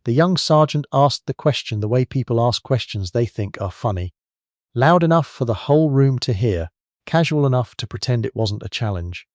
The young sergeant asked the question the way people ask questions they think are funny. Loud enough for the whole room to hear, casual enough to pretend it wasn't a challenge.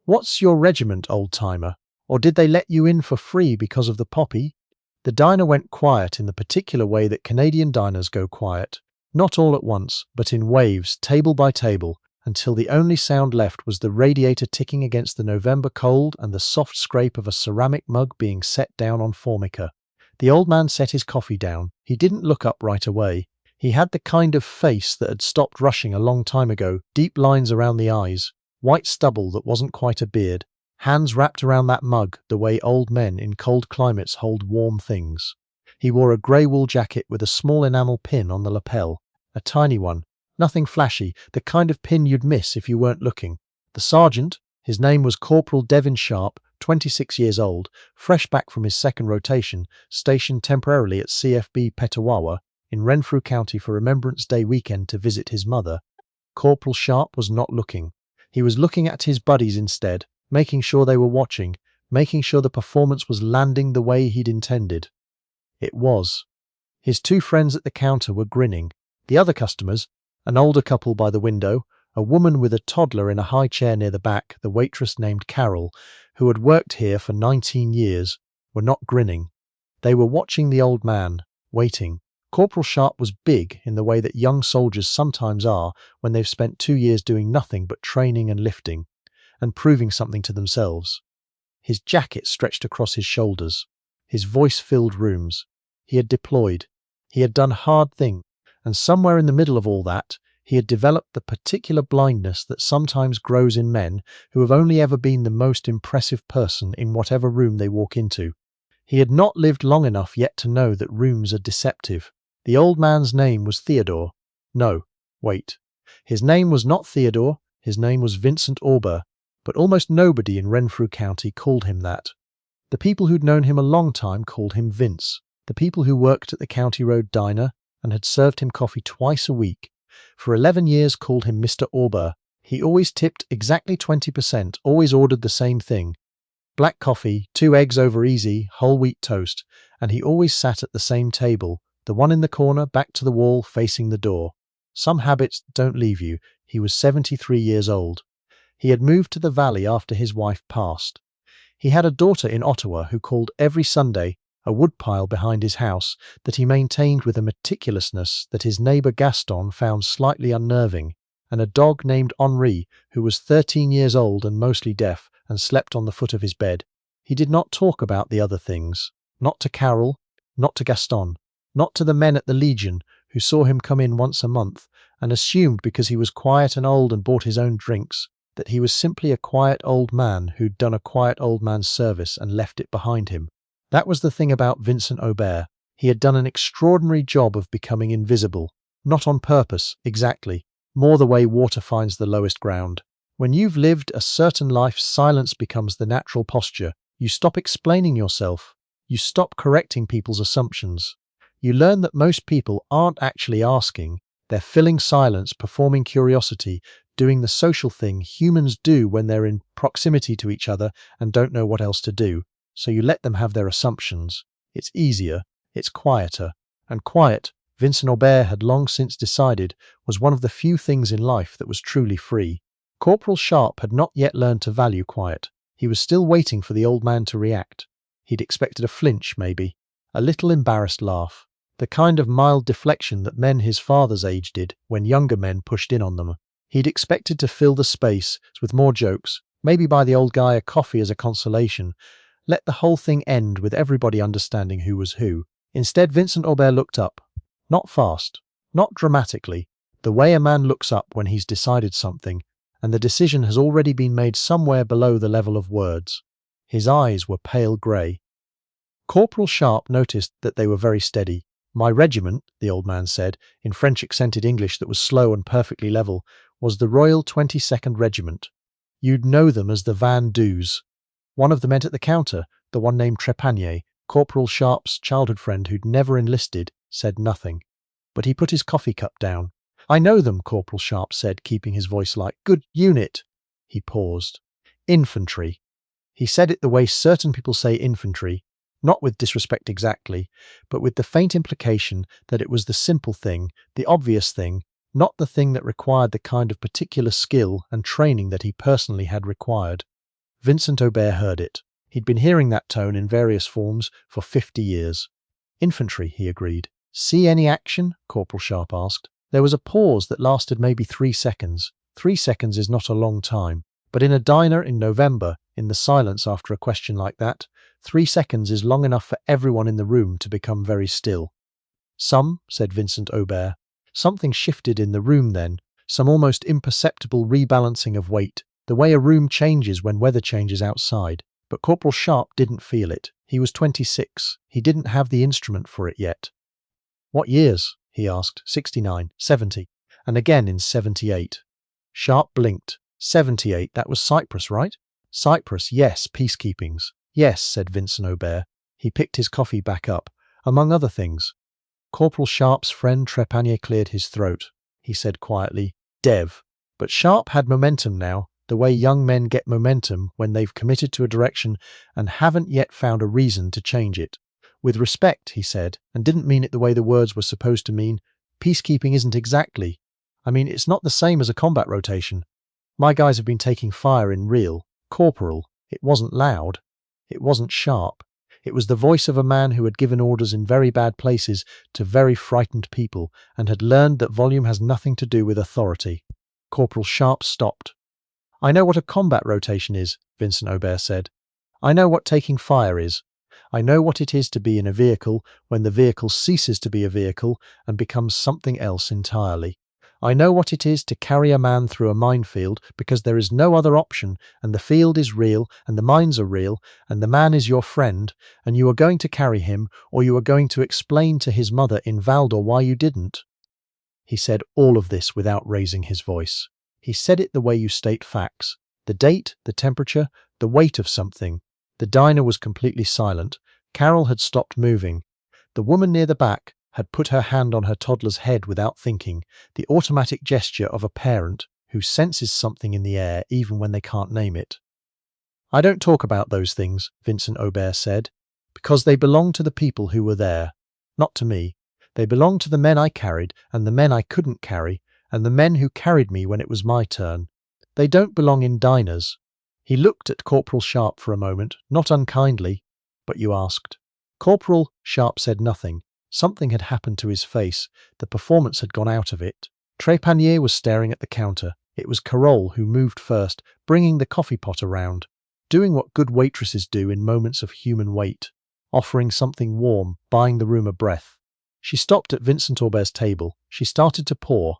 "What's your regiment, old-timer? Or did they let you in for free because of the poppy?" The diner went quiet in the particular way that Canadian diners go quiet, not all at once, but in waves, table by table, until the only sound left was the radiator ticking against the November cold and the soft scrape of a ceramic mug being set down on formica. The old man set his coffee down. He didn't look up right away. He had the kind of face that had stopped rushing a long time ago, deep lines around the eyes, white stubble that wasn't quite a beard, hands wrapped around that mug the way old men in cold climates hold warm things. He wore a grey wool jacket with a small enamel pin on the lapel, a tiny one, nothing flashy, the kind of pin you'd miss if you weren't looking. The sergeant, his name was Corporal Devin Sharp, 26 years old, fresh back from his second rotation, stationed temporarily at CFB Petawawa in Renfrew County for Remembrance Day weekend to visit his mother. Corporal Sharp was not looking. He was looking at his buddies instead, making sure they were watching, making sure the performance was landing the way he'd intended. It was. His two friends at the counter were grinning. The other customers, an older couple by the window, a woman with a toddler in a high chair near the back, the waitress named Carol, who had worked here for 19 years, were not grinning. They were watching the old man, waiting. Corporal Sharp was big in the way that young soldiers sometimes are when they've spent 2 years doing nothing but training and lifting, and proving something to themselves. His jacket stretched across his shoulders. His voice filled rooms. He had deployed. He had done hard things, and somewhere in the middle of all that, he had developed the particular blindness that sometimes grows in men who have only ever been the most impressive person in whatever room they walk into. He had not lived long enough yet to know that rooms are deceptive. The old man's name was Theodore. No, wait. His name was not Theodore, his name was Vincent Aubert, but almost nobody in Renfrew County called him that. The people who'd known him a long time called him Vince. The people who worked at the County Road diner and had served him coffee twice a week for 11 years called him Mr. Aubert. He always tipped exactly 20%, always ordered the same thing. Black coffee, 2 eggs over easy, whole wheat toast, and he always sat at the same table, the one in the corner, back to the wall, facing the door. Some habits don't leave you. He was 73 years old. He had moved to the valley after his wife passed. He had a daughter in Ottawa who called every Sunday, a woodpile behind his house that he maintained with a meticulousness that his neighbour Gaston found slightly unnerving, and a dog named Henri who was 13 years old and mostly deaf and slept on the foot of his bed. He did not talk about the other things. Not to Carol, not to Gaston, not to the men at the Legion who saw him come in once a month and assumed because he was quiet and old and bought his own drinks that he was simply a quiet old man who'd done a quiet old man's service and left it behind him. That was the thing about Vincent Aubert. He had done an extraordinary job of becoming invisible. Not on purpose, exactly. More the way water finds the lowest ground. When you've lived a certain life, silence becomes the natural posture. You stop explaining yourself. You stop correcting people's assumptions. You learn that most people aren't actually asking. They're filling silence, performing curiosity, doing the social thing humans do when they're in proximity to each other and don't know what else to do. So you let them have their assumptions. It's easier, it's quieter. And quiet, Vincent Aubert had long since decided, was one of the few things in life that was truly free. Corporal Sharp had not yet learned to value quiet. He was still waiting for the old man to react. He'd expected a flinch, maybe. A little embarrassed laugh. The kind of mild deflection that men his father's age did when younger men pushed in on them. He'd expected to fill the space with more jokes, maybe buy the old guy a coffee as a consolation, let the whole thing end with everybody understanding who was who. Instead, Vincent Aubert looked up. Not fast, not dramatically, the way a man looks up when he's decided something, and the decision has already been made somewhere below the level of words. His eyes were pale grey. Corporal Sharp noticed that they were very steady. "My regiment," the old man said, in French-accented English that was slow and perfectly level, was the Royal 22nd Regiment. You'd know them as the Van Doos. One of the men at the counter, the one named Trepanier, Corporal Sharp's childhood friend who'd never enlisted, said nothing. But he put his coffee cup down. "I know them," Corporal Sharp said, keeping his voice light. "Good unit." He paused. "Infantry." He said it the way certain people say infantry. not with disrespect exactly, but with the faint implication that it was the simple thing, the obvious thing, not the thing that required the kind of particular skill and training that he personally had required. Vincent Aubert heard it. He'd been hearing that tone in various forms for 50 years. Infantry, he agreed. See any action? Corporal Sharp asked. There was a pause that lasted maybe 3 seconds. 3 seconds is not a long time. But in a diner in November, in the silence after a question like that, 3 seconds is long enough for everyone in the room to become very still. Some, said Vincent Aubert. Something shifted in the room then, some almost imperceptible rebalancing of weight, the way a room changes when weather changes outside. But Corporal Sharp didn't feel it. He was 26. He didn't have the instrument for it yet. What years? He asked. 69, 70, and again in 78. Sharp blinked. 78, that was Cyprus, right? Cyprus, yes, peacekeepings. Yes, said Vincent Aubert. He picked his coffee back up. Among other things. Corporal Sharp's friend Trepanier cleared his throat. He said quietly, Dev. But Sharp had momentum now, the way young men get momentum when they've committed to a direction and haven't yet found a reason to change it. With respect, he said, and didn't mean it the way the words were supposed to mean, peacekeeping isn't exactly. I mean, it's not the same as a combat rotation. My guys have been taking fire in real. Corporal. It wasn't loud. It wasn't sharp. It was the voice of a man who had given orders in very bad places to very frightened people and had learned that volume has nothing to do with authority. Corporal Sharp stopped. I know what a combat rotation is, Vincent Aubert said. I know what taking fire is. I know what it is to be in a vehicle when the vehicle ceases to be a vehicle and becomes something else entirely. I know what it is to carry a man through a minefield because there is no other option and the field is real and the mines are real and the man is your friend and you are going to carry him or you are going to explain to his mother in Valdor why you didn't. He said all of this without raising his voice. He said it the way you state facts. The date, the temperature, the weight of something. The diner was completely silent. Carol had stopped moving. The woman near the back had put her hand on her toddler's head without thinking, the automatic gesture of a parent who senses something in the air even when they can't name it. I don't talk about those things, Vincent Aubert said, because they belong to the people who were there, not to me. They belong to the men I carried and the men I couldn't carry and the men who carried me when it was my turn. They don't belong in diners. He looked at Corporal Sharp for a moment, not unkindly. But you asked. Corporal Sharp said nothing. Something had happened to his face. The performance had gone out of it. Trepanier was staring at the counter. It was Carole who moved first, bringing the coffee pot around, doing what good waitresses do in moments of human wait, offering something warm, buying the room a breath. She stopped at Vincent Aubert's table. She started to pour.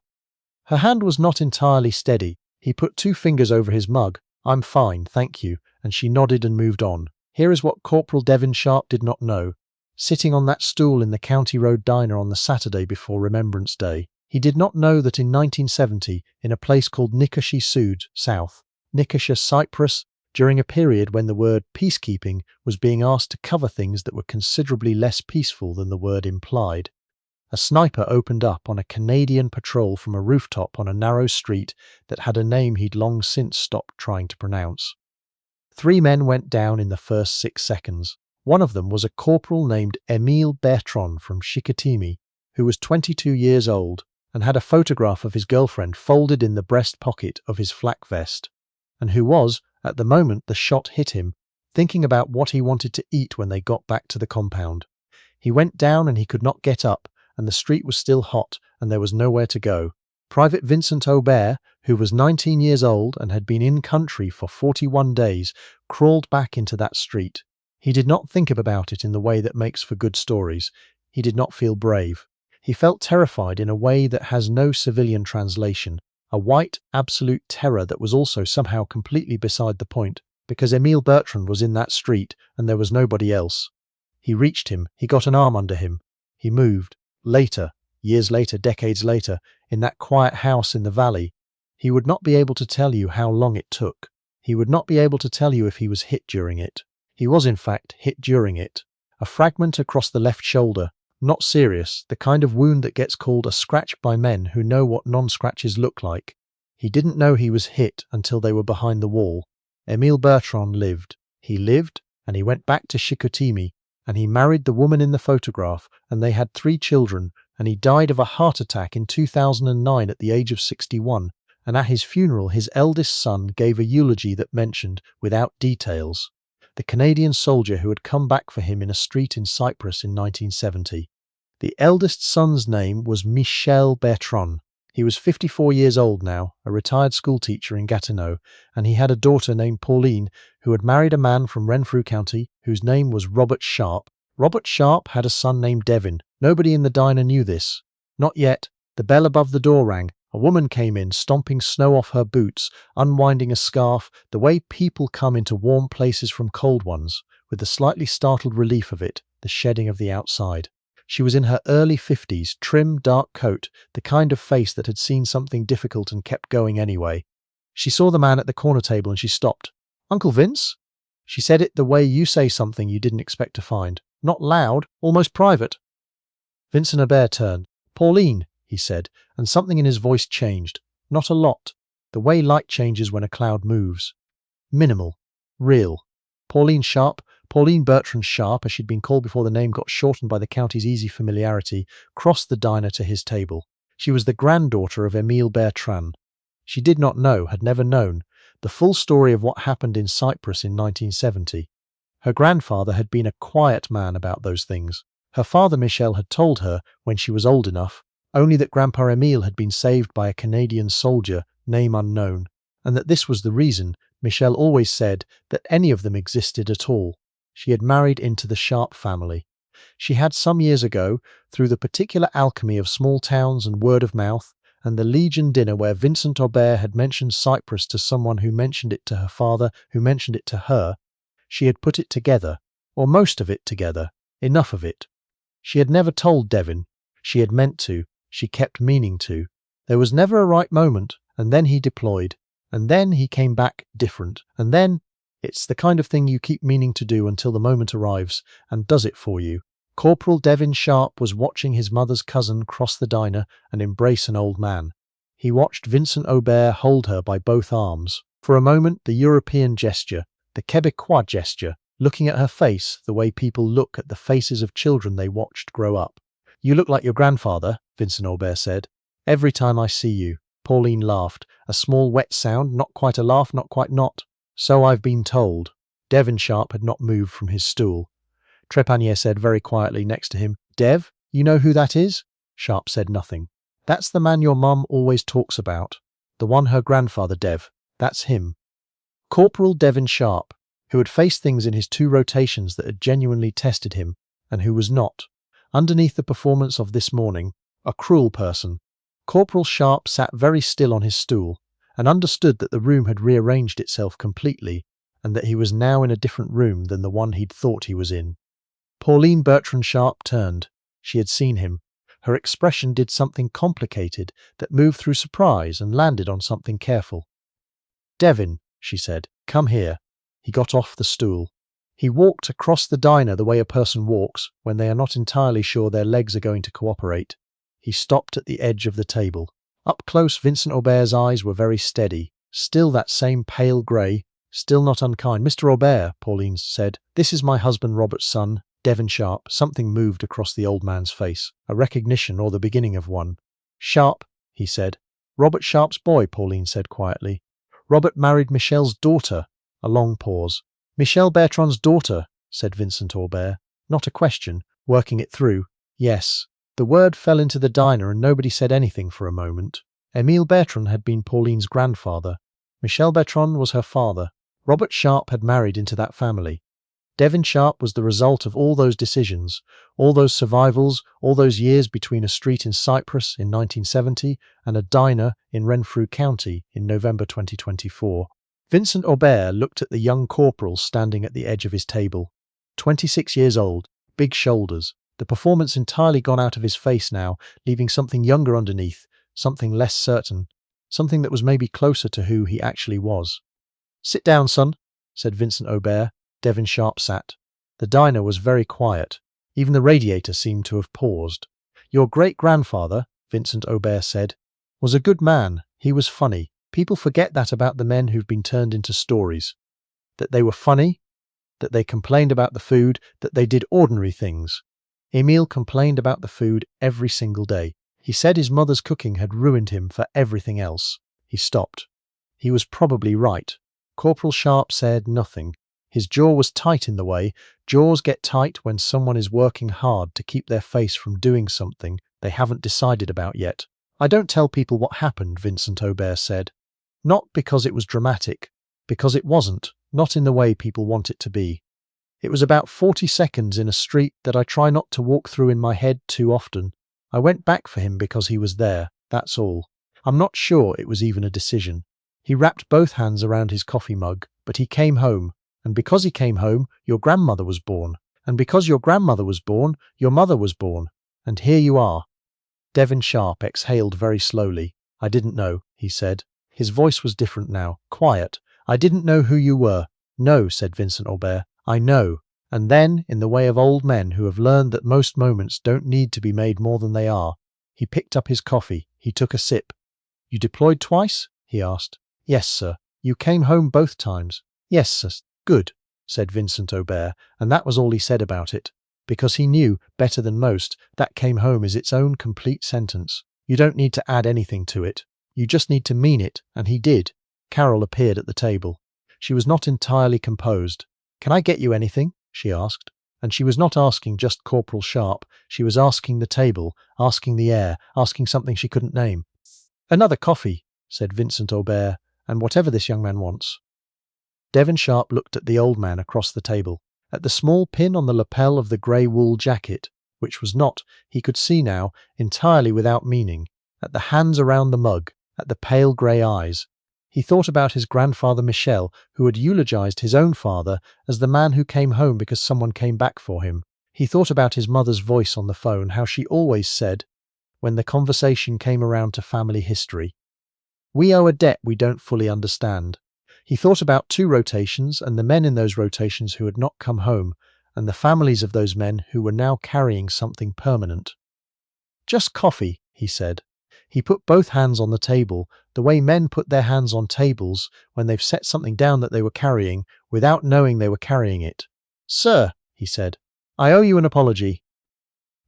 Her hand was not entirely steady. He put 2 fingers over his mug. I'm fine, thank you, and she nodded and moved on. Here is what Corporal Devin Sharp did not know. Sitting on that stool in the County Road diner on the Saturday before Remembrance Day, he did not know that in 1970, in a place called Nicosia Sud, South, Nicosia, Cyprus, during a period when the word peacekeeping was being asked to cover things that were considerably less peaceful than the word implied, a sniper opened up on a Canadian patrol from a rooftop on a narrow street that had a name he'd long since stopped trying to pronounce. 3 men went down in the first 6 seconds. One of them was a corporal named Émile Bertrand from Chicoutimi, who was 22 years old and had a photograph of his girlfriend folded in the breast pocket of his flak vest, and who was, at the moment the shot hit him, thinking about what he wanted to eat when they got back to the compound. He went down and he could not get up, and the street was still hot and there was nowhere to go. Private Vincent Aubert, who was 19 years old and had been in country for 41 days, crawled back into that street. He did not think about it in the way that makes for good stories. He did not feel brave. He felt terrified in a way that has no civilian translation, a white, absolute terror that was also somehow completely beside the point, because Émile Bertrand was in that street and there was nobody else. He reached him, he got an arm under him. He moved. Later, years later, decades later, in that quiet house in the valley, he would not be able to tell you how long it took. He would not be able to tell you if he was hit during it. He was, in fact, hit during it. A fragment across the left shoulder, not serious, the kind of wound that gets called a scratch by men who know what non-scratches look like. He didn't know he was hit until they were behind the wall. Émile Bertrand lived. He lived, and he went back to Chicoutimi, and he married the woman in the photograph, and they had 3 children, and he died of a heart attack in 2009 at the age of 61, and at his funeral his eldest son gave a eulogy that mentioned, without details, the Canadian soldier who had come back for him in a street in Cyprus in 1970. The eldest son's name was Michel Bertrand. He was 54 years old now, a retired schoolteacher in Gatineau, and he had a daughter named Pauline who had married a man from Renfrew County whose name was Robert Sharp. Robert Sharp had a son named Devin. Nobody in the diner knew this. Not yet. The bell above the door rang. A woman came in, stomping snow off her boots, unwinding a scarf, the way people come into warm places from cold ones, with the slightly startled relief of it, the shedding of the outside. She was in her early 50s, trim, dark coat, the kind of face that had seen something difficult and kept going anyway. She saw the man at the corner table and she stopped. "Uncle Vince?" She said it the way you say something you didn't expect to find. Not loud, almost private. Vincent Aubert turned. "Pauline," he said, and something in his voice changed. Not a lot. The way light changes when a cloud moves. Minimal. Real. Pauline Sharp, Pauline Bertrand Sharp, as she'd been called before the name got shortened by the county's easy familiarity, crossed the diner to his table. She was the granddaughter of Émile Bertrand. She did not know, had never known, the full story of what happened in Cyprus in 1970. Her grandfather had been a quiet man about those things. Her father Michel had told her, when she was old enough, only that Grandpa Émile had been saved by a Canadian soldier, name unknown, and that this was the reason Michel always said that any of them existed at all. She had married into the Sharp family. She had some years ago, through the particular alchemy of small towns and word of mouth, and the Legion dinner where Vincent Aubert had mentioned Cyprus to someone who mentioned it to her father, who mentioned it to her, she had put it together, or most of it together, enough of it. She had never told Devin. She had meant to. She kept meaning to. There was never a right moment, and then he deployed, and then he came back different, and then it's the kind of thing you keep meaning to do until the moment arrives and does it for you. Corporal Devin Sharp was watching his mother's cousin cross the diner and embrace an old man. He watched Vincent Aubert hold her by both arms. For a moment, the European gesture, the Québécois gesture, looking at her face the way people look at the faces of children they watched grow up. "You look like your grandfather," Vincent Aubert said. "Every time I see you." Pauline laughed, a small wet sound, not quite a laugh, not quite not. "So I've been told." Devin Sharp had not moved from his stool. Trepanier said very quietly next to him, "Dev, you know who that is?" Sharp said nothing. "That's the man your mum always talks about. The one her grandfather, Dev. That's him." Corporal Devin Sharp, who had faced things in his 2 rotations that had genuinely tested him, and who was not, underneath the performance of this morning, a cruel person. Corporal Sharp sat very still on his stool, and understood that the room had rearranged itself completely, and that he was now in a different room than the one he'd thought he was in. Pauline Bertrand Sharp turned. She had seen him. Her expression did something complicated that moved through surprise and landed on something careful. "Devin," she said, "come here." He got off the stool. He walked across the diner the way a person walks when they are not entirely sure their legs are going to cooperate. He stopped at the edge of the table. Up close, Vincent Aubert's eyes were very steady, still that same pale grey, still not unkind. "Mr. Aubert," Pauline said, "this is my husband Robert's son, Devin Sharp." Something moved across the old man's face, a recognition or the beginning of one. "Sharp," he said. "Robert Sharp's boy," Pauline said quietly. "Robert married Michel's daughter." A long pause. "Michel Bertrand's daughter," said Vincent Aubert. Not a question, working it through. "Yes." The word fell into the diner and nobody said anything for a moment. Émile Bertrand had been Pauline's grandfather. Michel Bertrand was her father. Robert Sharp had married into that family. Devin Sharp was the result of all those decisions, all those survivals, all those years between a street in Cyprus in 1970 and a diner in Renfrew County in November 2024. Vincent Aubert looked at the young corporal standing at the edge of his table. 26 years old, big shoulders, the performance entirely gone out of his face now, leaving something younger underneath, something less certain, something that was maybe closer to who he actually was. "Sit down, son," said Vincent Aubert. Devin Sharp sat. The diner was very quiet. Even the radiator seemed to have paused. "Your great-grandfather," Vincent Aubert said, "was a good man. He was funny. People forget that about the men who've been turned into stories. That they were funny, that they complained about the food, that they did ordinary things. Emil complained about the food every single day. He said his mother's cooking had ruined him for everything else. He stopped. He was probably right. Corporal Sharp said nothing. His jaw was tight in the way. Jaws get tight when someone is working hard to keep their face from doing something they haven't decided about yet. I don't tell people what happened, Vincent Aubert said. Not because it was dramatic, because it wasn't, not in the way people want it to be. It was about 40 seconds in a street that I try not to walk through in my head too often. I went back for him because he was there, that's all. I'm not sure it was even a decision. He wrapped both hands around his coffee mug, but he came home. And because he came home, your grandmother was born. And because your grandmother was born, your mother was born. And here you are. Devon Sharp exhaled very slowly. I didn't know, he said. His voice was different now, quiet. I didn't know who you were. No, said Vincent Aubert. I know. And then, in the way of old men who have learned that most moments don't need to be made more than they are, he picked up his coffee. He took a sip. You deployed twice? He asked. Yes, sir. You came home both times? Yes, sir. Good, said Vincent Aubert, and that was all he said about it, because he knew, better than most, that came home is its own complete sentence. You don't need to add anything to it. You just need to mean it, and he did. Carol appeared at the table. She was not entirely composed. Can I get you anything? She asked. And she was not asking just Corporal Sharp. She was asking the table, asking the air, asking something she couldn't name. Another coffee, said Vincent Aubert, and whatever this young man wants. Devon Sharp looked at the old man across the table, at the small pin on the lapel of the grey wool jacket, which was not, he could see now, entirely without meaning, at the hands around the mug, at the pale grey eyes. He thought about his grandfather Michel, who had eulogized his own father as the man who came home because someone came back for him. He thought about his mother's voice on the phone, how she always said, when the conversation came around to family history, "We owe a debt we don't fully understand." He thought about 2 rotations and the men in those rotations who had not come home, and the families of those men who were now carrying something permanent. Just coffee, he said. He put both hands on the table, the way men put their hands on tables when they've set something down that they were carrying, without knowing they were carrying it. Sir, he said, I owe you an apology.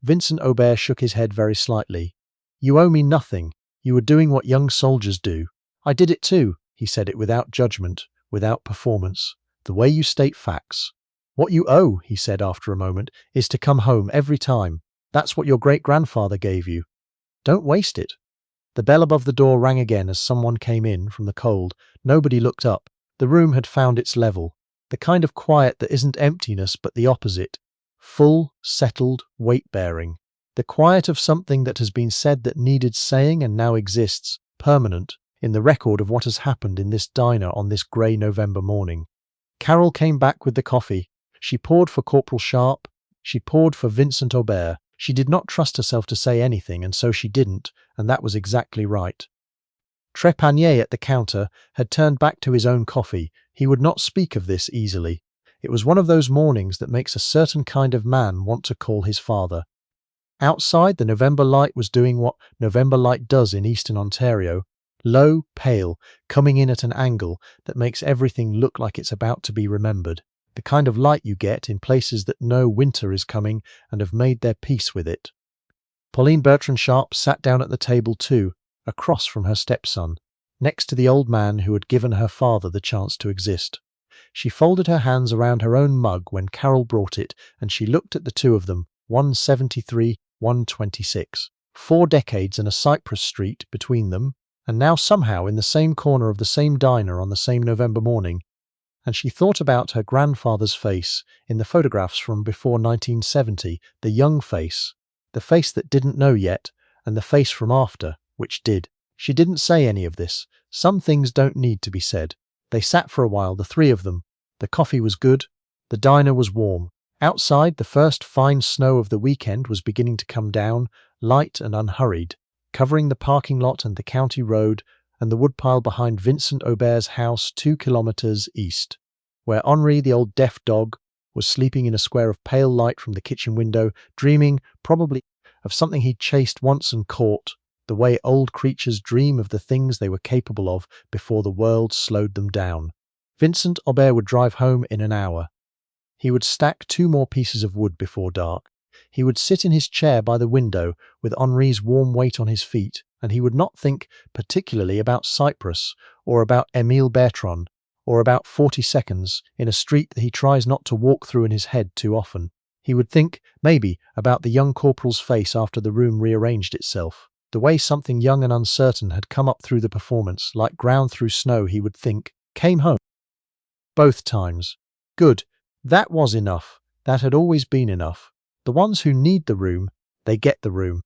Vincent Aubert shook his head very slightly. You owe me nothing. You were doing what young soldiers do. I did it too. He said it without judgment, without performance, the way you state facts. What you owe, he said after a moment, is to come home every time. That's what your great-grandfather gave you. Don't waste it. The bell above the door rang again as someone came in from the cold. Nobody looked up. The room had found its level, the kind of quiet that isn't emptiness but the opposite. Full, settled, weight-bearing. The quiet of something that has been said that needed saying and now exists, permanent, in the record of what has happened in this diner on this grey November morning. Carol came back with the coffee. She poured for Corporal Sharp. She poured for Vincent Aubert. She did not trust herself to say anything, and so she didn't, and that was exactly right. Trepanier at the counter had turned back to his own coffee. He would not speak of this easily. It was one of those mornings that makes a certain kind of man want to call his father. Outside, the November light was doing what November light does in eastern Ontario. Low, pale, coming in at an angle that makes everything look like it's about to be remembered. The kind of light you get in places that know winter is coming and have made their peace with it. Pauline Bertrand Sharp sat down at the table too, across from her stepson, next to the old man who had given her father the chance to exist. She folded her hands around her own mug when Carol brought it, and she looked at the two of them, 173, 126. 4 decades and a Cyprus street between them, and now somehow in the same corner of the same diner on the same November morning. And she thought about her grandfather's face in the photographs from before 1970, the young face, the face that didn't know yet, and the face from after, which did. She didn't say any of this. Some things don't need to be said. They sat for a while, the 3 of them. The coffee was good. The diner was warm. Outside, the first fine snow of the weekend was beginning to come down, light and unhurried, covering the parking lot and the county road and the woodpile behind Vincent Aubert's house 2 kilometres east, where Henri, the old deaf dog, was sleeping in a square of pale light from the kitchen window, dreaming, probably, of something he'd chased once and caught, the way old creatures dream of the things they were capable of before the world slowed them down. Vincent Aubert would drive home in an hour. He would stack 2 more pieces of wood before dark. He would sit in his chair by the window with Henri's warm weight on his feet, and he would not think particularly about Cyprus, or about Émile Bertrand, or about 40 seconds in a street that he tries not to walk through in his head too often. He would think, maybe, about the young corporal's face after the room rearranged itself. The way something young and uncertain had come up through the performance, like ground through snow, he would think, came home. Both times. Good. That was enough. That had always been enough. The ones who need the room, they get the room.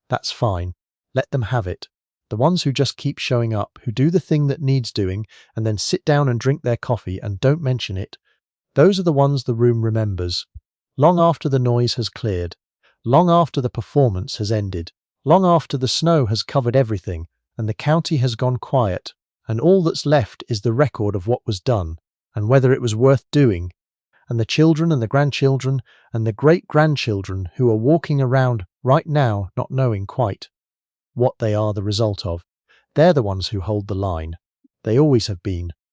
That's fine. Let them have it. The ones who just keep showing up, who do the thing that needs doing, and then sit down and drink their coffee and don't mention it, those are the ones the room remembers. Long after the noise has cleared. Long after the performance has ended. Long after the snow has covered everything, and the county has gone quiet, and all that's left is the record of what was done, and whether it was worth doing, and the children and the grandchildren and the great-grandchildren who are walking around right now not knowing quite what they are the result of. They're the ones who hold the line. They always have been.